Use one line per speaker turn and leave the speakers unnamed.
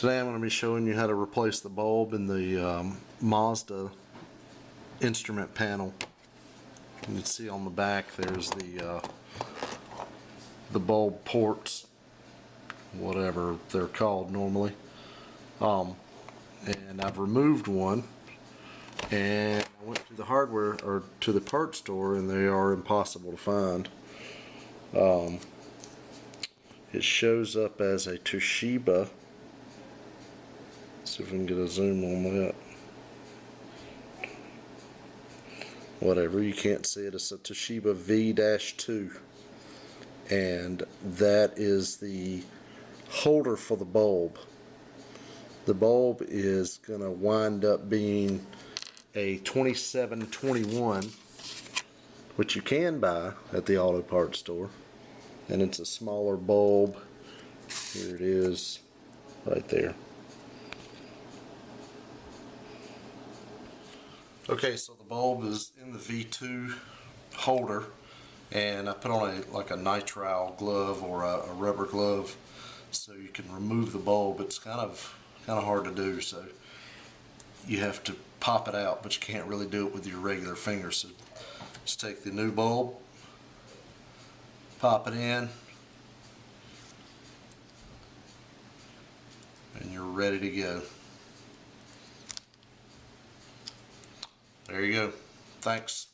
Today I'm going to be showing you how to replace the bulb in the Mazda instrument panel. You can see on the back there's the bulb ports, whatever they're called normally. And I've removed one, and I went to the hardware or to the parts store, and they are impossible to find. It shows up as a Toshiba. See if we can get a zoom on that. Whatever, you can't see it. It's a Toshiba V-2, and that is the holder for the bulb. The bulb is going to wind up being a 2721, which you can buy at the auto parts store, and it's a smaller bulb. Here it is, right there. Okay, so the bulb is in the V2 holder, and I put on a nitrile glove or a rubber glove so you can remove the bulb. It's kind of hard to do, so you have to pop it out, but you can't really do it with your regular fingers. So just take the new bulb, pop it in, and you're ready to go. There you go. Thanks.